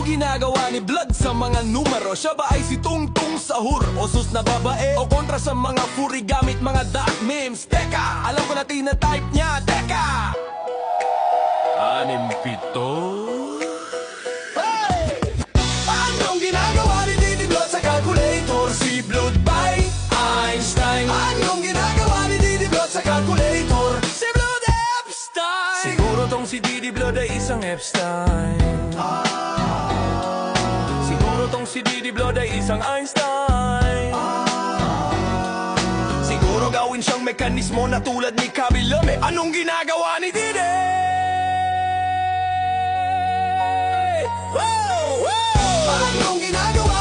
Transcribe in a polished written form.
ginagawa ni Blood sa mga numero? Siya ba ay si Tungtung Sahur o sus na babae? O kontra sa mga furry gamit mga dark memes? Teka, alam ko na tina-type niya. Teka! 6-7 Hey! Anong ginagawa ni Didi Blood sa calculator? Si Blood by Einstein. Anong ginagawa ni Didi Blood sa calculator? Si Blood Epstein. Siguro tong si Didi Blood ay isang Epstein. Siguro tong si Didi Blood ay isang Einstein. Siguro gawin siyang mekanismo na tulad ni Kabilome. Anong ginagawa ni Didi? Anong ginagawa